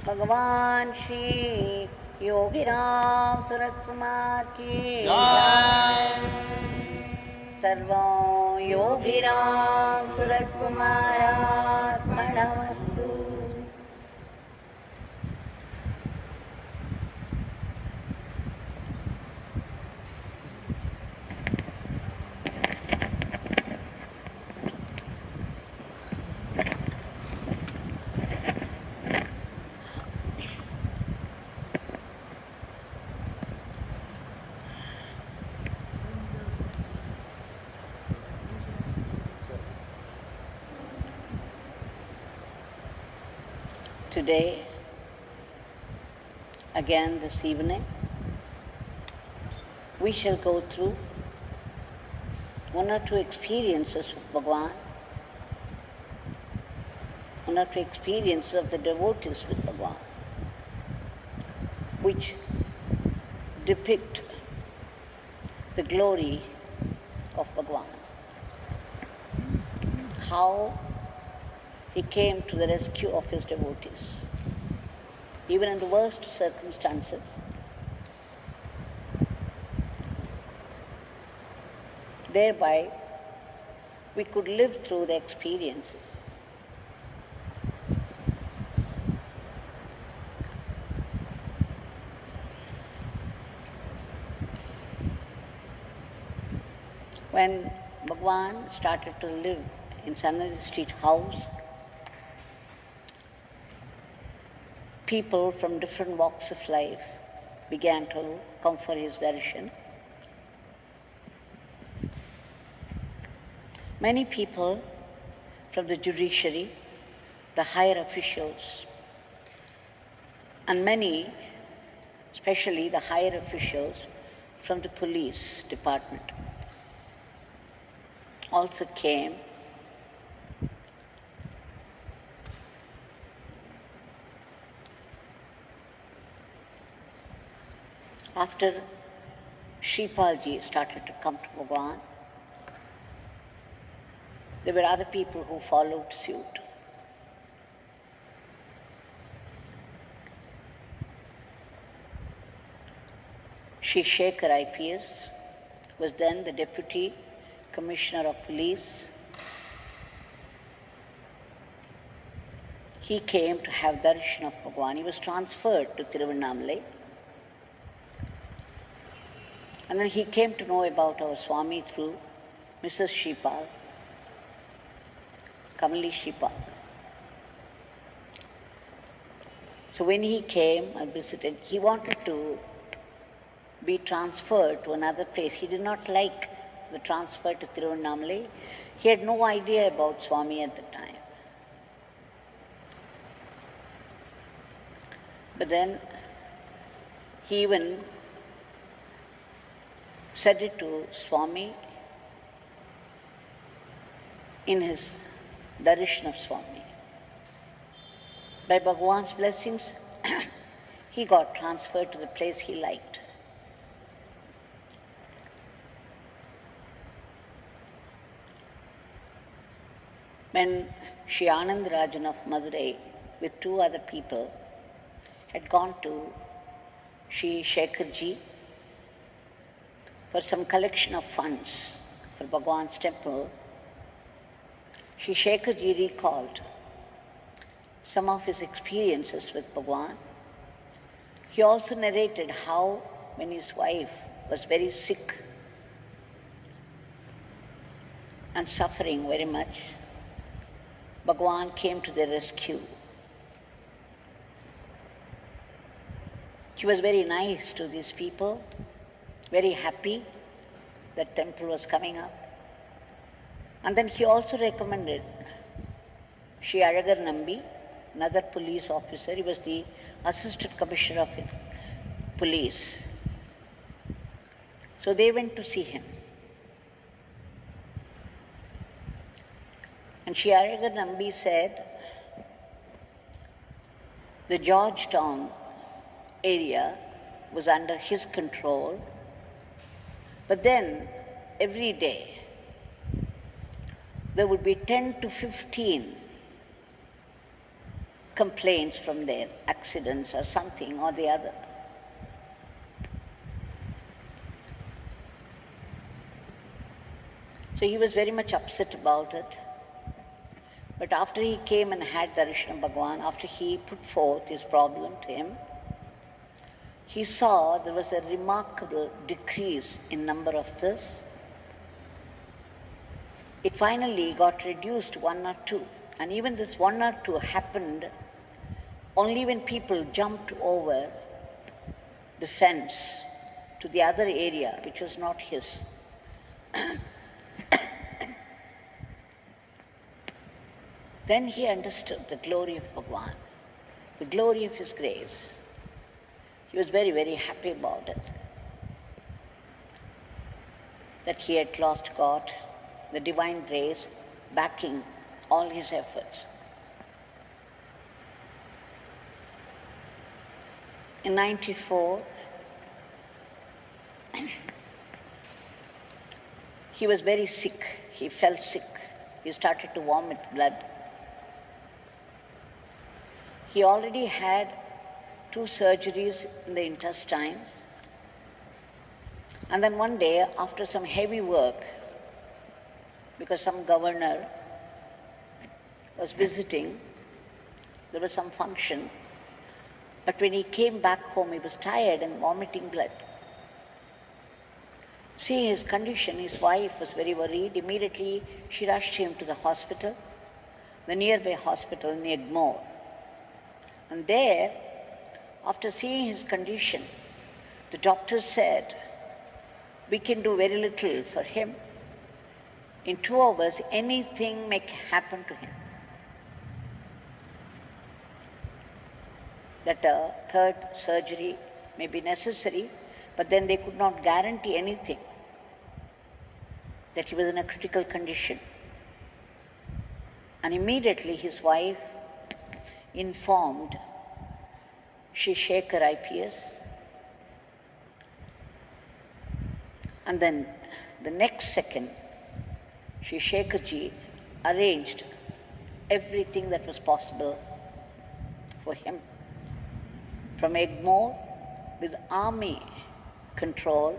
Bhagwan Shri Yogi Ramsuratkumar ki jai. Sarvam Yogi Ramsuratkumar Arpanastu. Today, again this evening, we shall go through one or two experiences of Bhagwan, one or two experiences of the devotees with Bhagwan, which depict the glory of Bhagwan. How he came to the rescue of his devotees, even in the worst circumstances. Thereby, we could live through the experiences. When Bhagwan started to live in Chennai Street house, people from different walks of life began to come for his darshan. Many people from the judiciary, the higher officials, and many, especially the higher officials from the police department, also came. After Shripalji started to come to Bhagwan, there were other people who followed suit. Shri Shekhar IPS was then the Deputy Commissioner of Police. He came to have darshan of Bhagwan. He was transferred to Tiruvannamalai. And then he came to know about our Swami through Mrs. Shripal, Kamali Shripal. So when he came and visited, he wanted to be transferred to another place. He did not like the transfer to Tiruvannamalai. He had no idea about Swami at the time. But then he even said it to Swami in his darshan of Swami. By Bhagwan's blessings, he got transferred to the place he liked. When Shri Anandarajan of Madurai, with two other people, had gone to Shri Shekharji for some collection of funds for Bhagwan's temple, Shri Shekharji recalled some of his experiences with Bhagwan. He also narrated how, when his wife was very sick and suffering very much, Bhagwan came to their rescue. He was very nice to these people, very happy that temple was coming up. And then he also recommended Shri Azhagar Nambi, another police officer. He was the Assistant Commissioner of Police. So they went to see him. And Shri Azhagar Nambi said, the Georgetown area was under his control, but then every day there would be 10 to 15 complaints from their accidents or something or the other. So he was very much upset about it. But after he came and had Darshan Bhagwan, after he put forth his problem to him, he saw there was a remarkable decrease in number of this. It finally got reduced to 1 or 2. And even this 1 or 2 happened only when people jumped over the fence to the other area, which was not his. Then he understood the glory of Bhagwan, the glory of his grace. He was very, very happy about it. That he had lost God, the divine grace backing all his efforts. In 94, he was very sick. He felt sick. He started to vomit blood. He already had 2 surgeries in the intestines. And then one day, after some heavy work, because some governor was visiting, there was some function, but when he came back home, he was tired and vomiting blood. Seeing his condition, his wife was very worried. Immediately, she rushed him to the hospital, the nearby hospital in Egmore. And there, after seeing his condition, the doctor said, we can do very little for him. In 2 hours, anything may happen to him. That a 3rd surgery may be necessary, but then they could not guarantee anything, that he was in a critical condition. And immediately his wife informed Shri Shekhar IPS, and then the next second, Shri Shekharji arranged everything that was possible for him. From Egmore, with army control,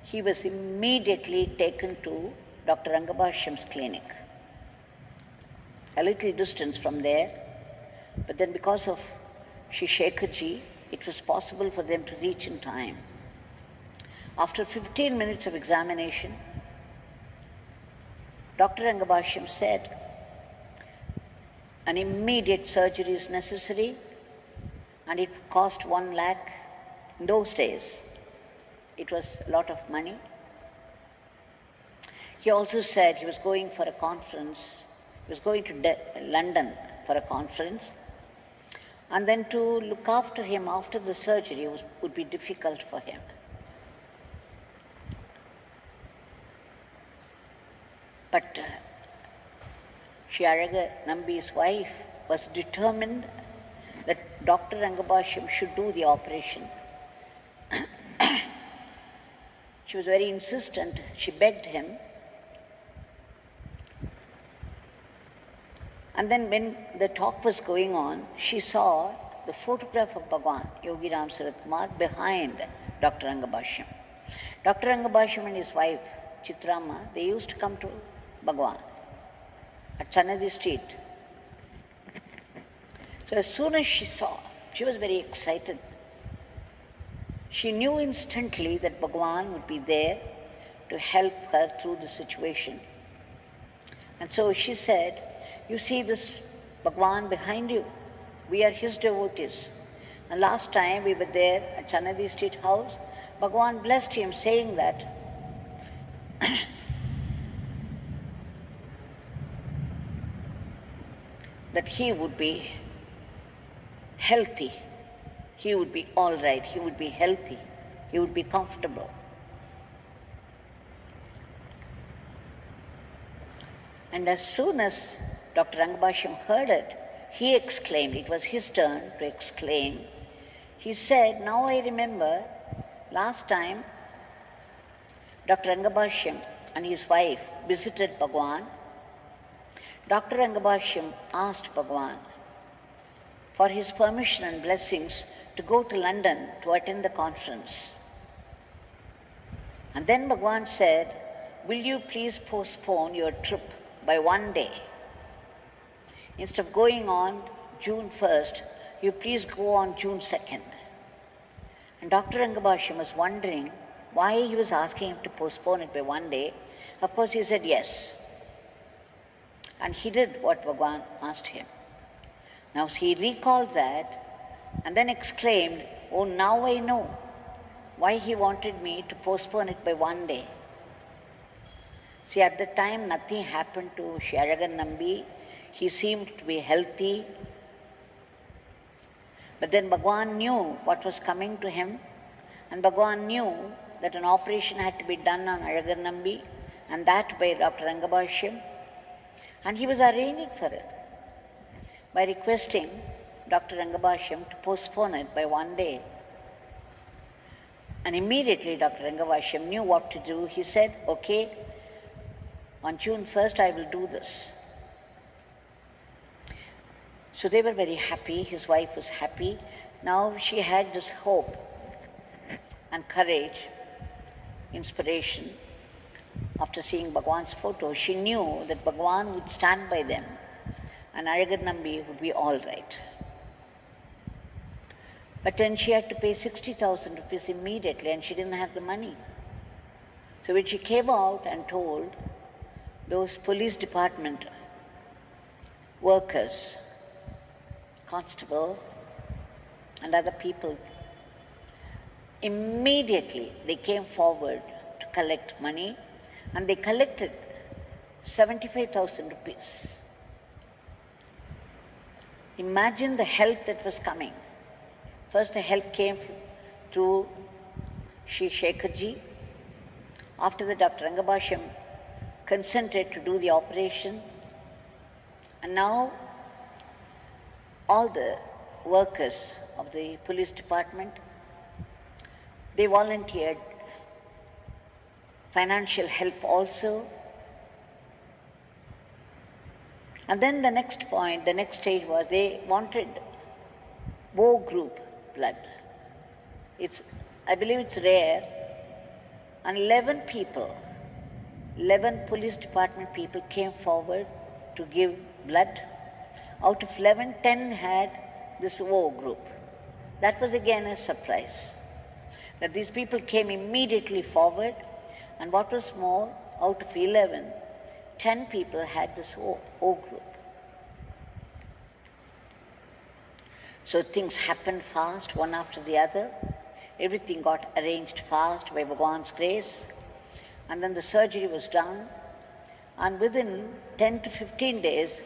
he was immediately taken to Dr. Rangabhashyam's clinic, a little distance from there. But then because of Shri Shekharji, it was possible for them to reach in time. After 15 minutes of examination, Dr. Rangabhashyam said, an immediate surgery is necessary and it cost 1 lakh. In those days, it was a lot of money. He also said he was going for a conference. He was going to London for a conference. And then to look after him after the surgery would be difficult for him. But Shri Azhagar Nambi's wife was determined that Dr. Rangabhashyam should do the operation. She was very insistent. She begged him. And then when the talk was going on, she saw the photograph of Bhagwan, Yogi Ramsuratkumar, behind Dr. Rangabhashyam. Dr. Rangabhashyam and his wife, Chitrama, they used to come to Bhagwan at Chennai Street. So as soon as she saw, she was very excited. She knew instantly that Bhagwan would be there to help her through the situation. And so she said, you see this Bhagwan behind you? We are his devotees. And last time we were there at Chennai Street House, Bhagwan blessed him saying that that he would be healthy, he would be all right, he would be healthy, he would be comfortable. And as soon as Dr. Rangabhashyam heard it, he exclaimed, it was his turn to exclaim. He said, now I remember last time Dr. Rangabhashyam and his wife visited Bhagwan. Dr. Rangabhashyam asked Bhagwan, for his permission and blessings to go to London to attend the conference. And then Bhagwan said, "Will you please postpone your trip by one day? Instead of going on June 1st, you please go on June 2nd. And Dr. Rangabhashyam was wondering why he was asking him to postpone it by one day. Of course, he said yes. And he did what Bhagwan asked him. Now he recalled that and then exclaimed, "Oh, now I know why he wanted me to postpone it by one day." See, at the time, nothing happened to Shri Azhagar Nambi. He seemed to be healthy. But then Bhagwan knew what was coming to him, and Bhagwan knew that an operation had to be done on Azhagar Nambi, and that by Dr. Rangabhashyam, and he was arranging for it by requesting Dr. Rangabhashyam to postpone it by one day. And immediately Dr. Rangabhashyam knew what to do. He said, "Okay, on June 1st I will do this." So they were very happy. His wife was happy. Now she had this hope and courage, inspiration. After seeing Bhagwan's photo, she knew that Bhagwan would stand by them and Azhagar Nambi would be all right. But then she had to pay 60,000 rupees immediately and she didn't have the money. So when she came out and told those police department workers, constables and other people, immediately they came forward to collect money, and they collected 75,000 rupees. Imagine the help that was coming. First the help came through Shri Shekharji. After that, Dr. Rangabhashyam consented to do the operation, and now all the workers of the police department, they volunteered financial help also. And then the next point, the next stage was they wanted O group blood. I believe it's rare. And 11 people, 11 police department people came forward to give blood. Out of 11, 10 had this O group. That was again a surprise, that these people came immediately forward, and what was more, out of 11, 10 people had this O group. So things happened fast, one after the other. Everything got arranged fast by Bhagwan's grace. And then the surgery was done. And within 10 to 15 days,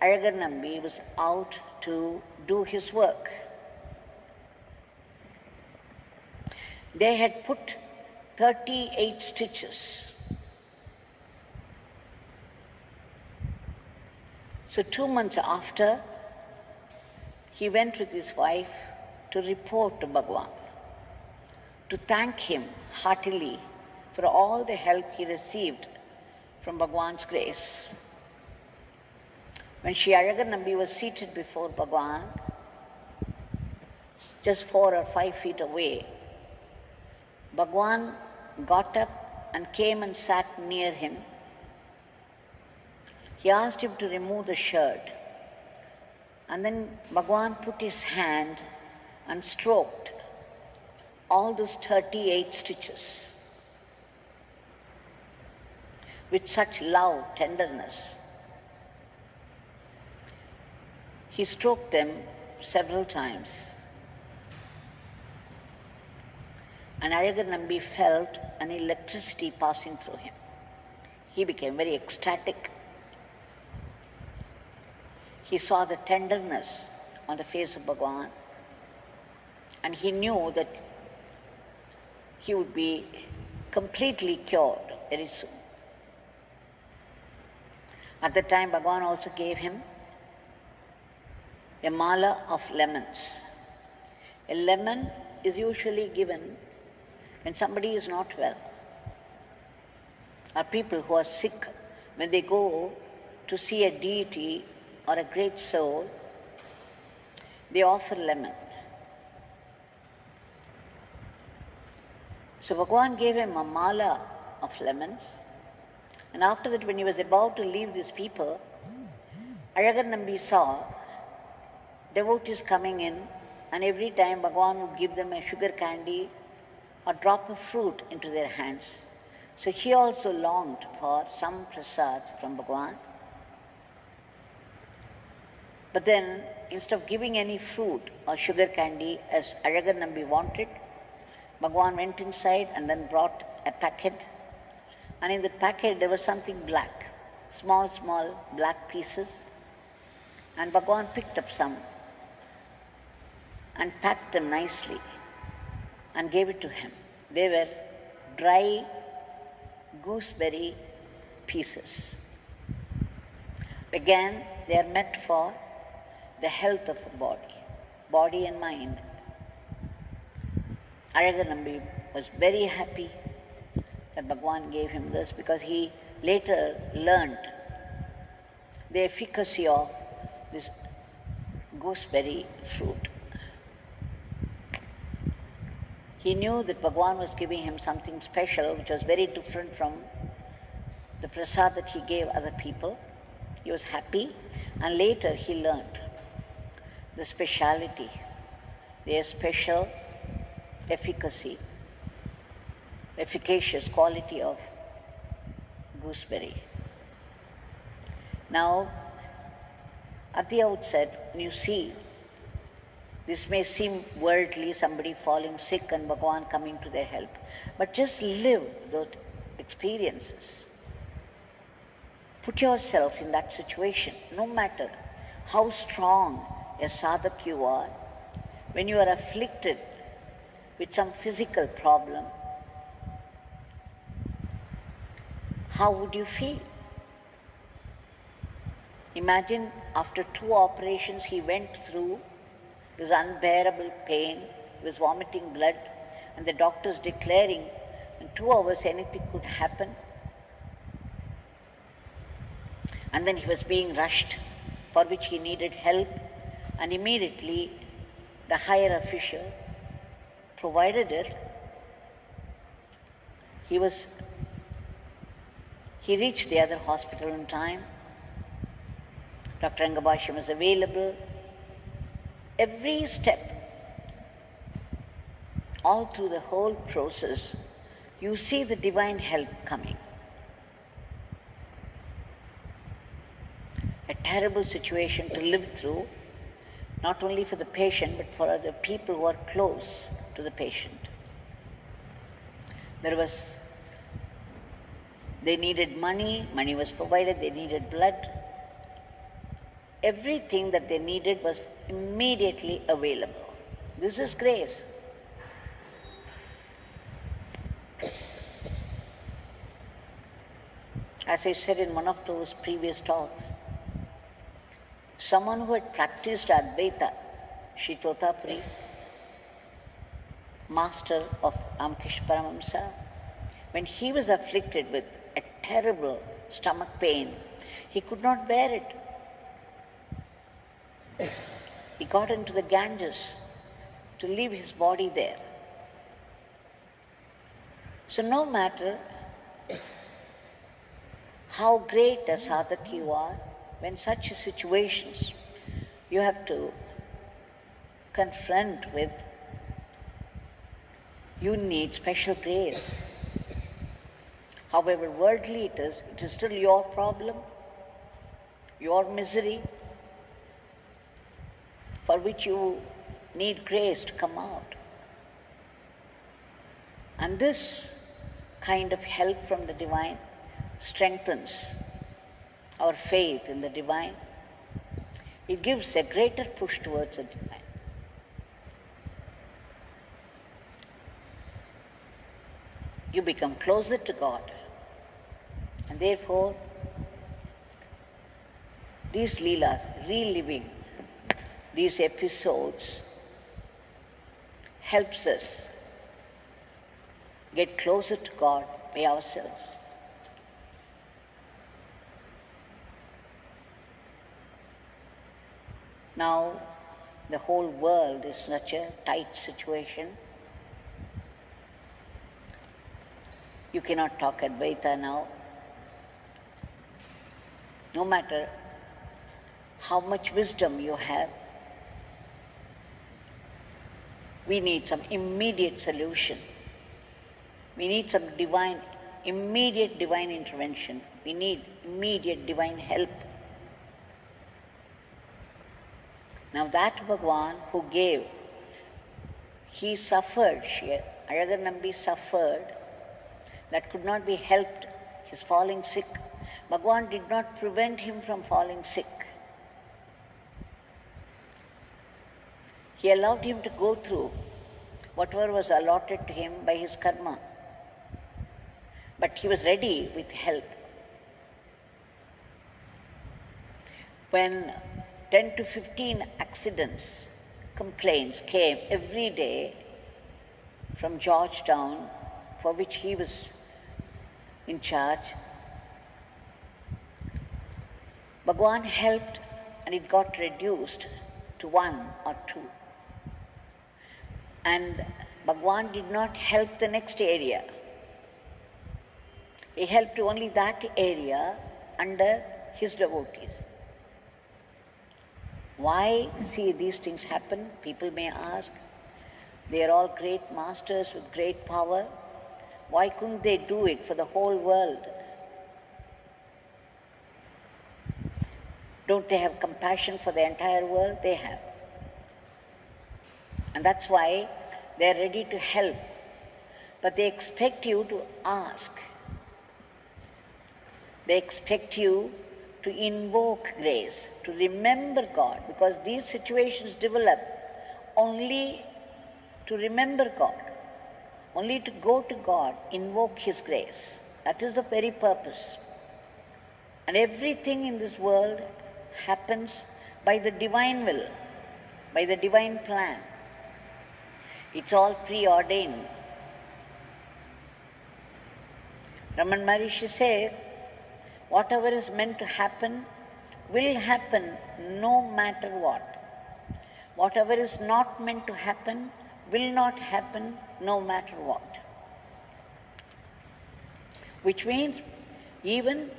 Azhagar Nambi was out to do his work. They had put 38 stitches. So 2 months after, he went with his wife to report to Bhagwan, to thank him heartily for all the help he received from Bhagwan's grace. When Shri Azhagar Nambi was seated before Bhagwan, just 4 or 5 feet away, Bhagwan got up and came and sat near him. He asked him to remove the shirt, and then Bhagwan put his hand and stroked all those 38 stitches with such love, tenderness. He stroked them several times. And Azhagar Nambi felt an electricity passing through him. He became very ecstatic. He saw the tenderness on the face of Bhagwan, and he knew that he would be completely cured very soon. At the time, Bhagwan also gave him a mala of lemons. A lemon is usually given when somebody is not well, or people who are sick, when they go to see a deity or a great soul, they offer lemon. So Bhagwan gave him a mala of lemons, and after that, when he was about to leave these people, Azhagar Nambi saw devotees coming in, and every time Bhagwan would give them a sugar candy or drop a fruit into their hands. So he also longed for some prasad from Bhagwan. But then, instead of giving any fruit or sugar candy as Azhagar Nambi wanted, Bhagwan went inside and then brought a packet. And in the packet there was something black, small black pieces. And Bhagwan picked up some and packed them nicely and gave it to him. They were dry gooseberry pieces. Again, they are meant for the health of the body and mind. Azhagar Nambi was very happy that Bhagwan gave him this, because he later learned the efficacy of this gooseberry fruit. He knew that Bhagwan was giving him something special, which was very different from the prasad that he gave other people. He was happy, and later he learned the speciality, their special efficacious quality of gooseberry. Now, at the outset, when you see, this may seem worldly, somebody falling sick and Bhagwan coming to their help, but just live those experiences. Put yourself in that situation, no matter how strong a sadhak you are. When you are afflicted with some physical problem, how would you feel? Imagine after 2 operations he went through, it was unbearable pain, he was vomiting blood, and the doctors declaring in 2 hours anything could happen. And then he was being rushed, for which he needed help, and immediately the higher official provided it. He reached the other hospital in time. Dr. Angabasham was available. Every step, all through the whole process, you see the divine help coming. A terrible situation to live through, not only for the patient, but for other people who are close to the patient. They needed money was provided, they needed blood. Everything that they needed was immediately available. This is grace. As I said in one of those previous talks, someone who had practiced Advaita, Sri Totapuri, master of Ramakrishna Paramahamsa, when he was afflicted with a terrible stomach pain, he could not bear it. He got into the Ganges to leave his body there. So no matter how great a sadhak you are, when such situations you have to confront with, you need special grace. However worldly it is still your problem, your misery, for which you need grace to come out. And this kind of help from the divine strengthens our faith in the divine. It gives a greater push towards the divine. You become closer to God. And therefore, these leelas, reliving these episodes, helps us get closer to God by ourselves. Now, The whole world is such a tight situation. You cannot talk Advaita now. No matter how much wisdom you have, we need some immediate solution. We need some immediate divine intervention. We need immediate divine help. Now that Bhagwan who gave, he suffered, Azhagar Nambi suffered, that could not be helped, his falling sick. Bhagwan did not prevent him from falling sick. He allowed him to go through whatever was allotted to him by his karma. But he was ready with help. When 10 to 15 accidents, complaints came every day from Georgetown, for which he was in charge, Bhagwan helped and it got reduced to 1 or 2. And Bhagwan did not help the next area. He helped only that area under his devotees. Why see these things happen? People may ask. They are all great masters with great power. Why couldn't they do it for the whole world? Don't they have compassion for the entire world? They have. And that's why they are ready to help. But they expect you to ask. They expect you to invoke grace, to remember God, because these situations develop only to remember God, only to go to God, invoke His grace. That is the very purpose. And everything in this world happens by the divine will, by the divine plan. It's all preordained. Ramana Maharishi says, whatever is meant to happen will happen no matter what. Whatever is not meant to happen will not happen no matter what. Which means even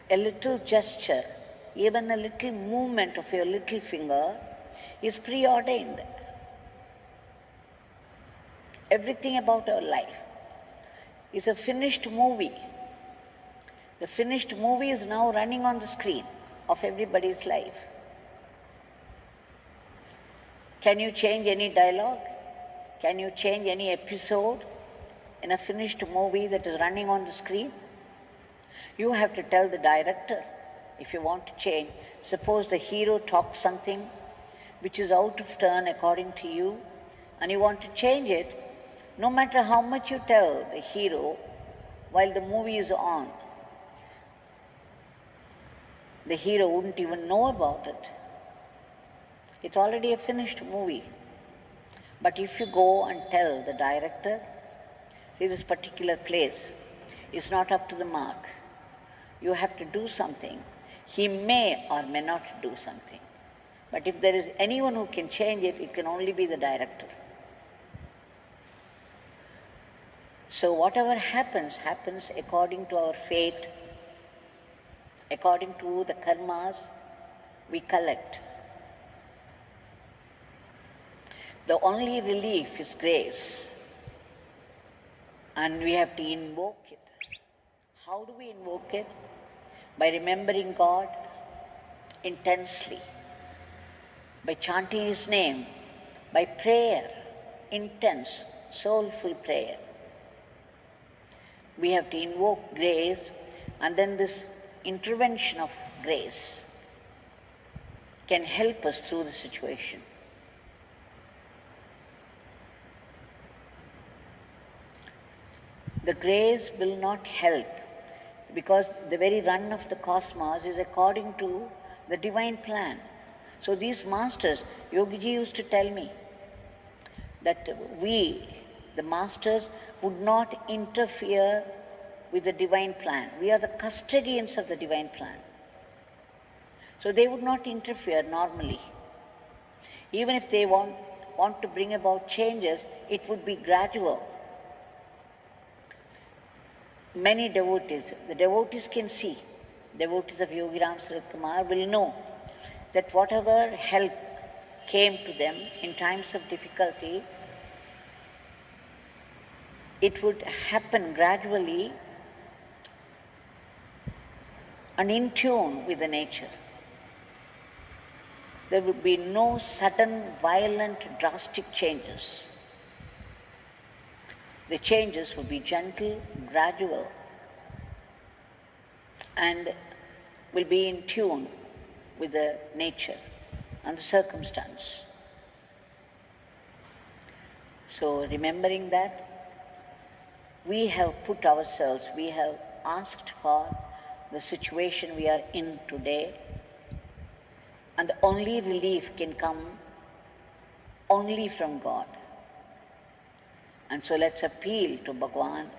a little gesture, even a little movement of your little finger is preordained. Everything about our life is a finished movie. The finished movie is now running on the screen of everybody's life. Can you change any dialogue? Can you change any episode in a finished movie that is running on the screen? You have to tell the director if you want to change. Suppose the hero talks something which is out of turn according to you and you want to change it. No matter how much you tell the hero while the movie is on, the hero wouldn't even know about it. It's already a finished movie. But if you go and tell the director, see, this particular place is not up to the mark, you have to do something, he may or may not do something. But if there is anyone who can change it, it can only be the director. So whatever happens, happens according to our fate, according to the karmas we collect. The only relief is grace, and we have to invoke it. How do we invoke it? By remembering God intensely, by chanting His name, by prayer, intense, soulful prayer. We have to invoke grace, and then this intervention of grace can help us through the situation. The grace will not help because the very run of the cosmos is according to the divine plan. So these masters, Yogi Ji used to tell me that we, the masters, would not interfere with the divine plan. We are the custodians of the divine plan. So they would not interfere normally. Even if they want to bring about changes, it would be gradual. Many devotees, the devotees can see, devotees of Yogi Ramsuratkumar will know that whatever help came to them in times of difficulty, it would happen gradually and in tune with the nature. There would be no sudden, violent, drastic changes. The changes would be gentle, gradual, and will be in tune with the nature and the circumstance. So remembering that, we have put ourselves, we have asked for the situation we are in today, and the only relief can come only from God. And so let's appeal to Bhagwan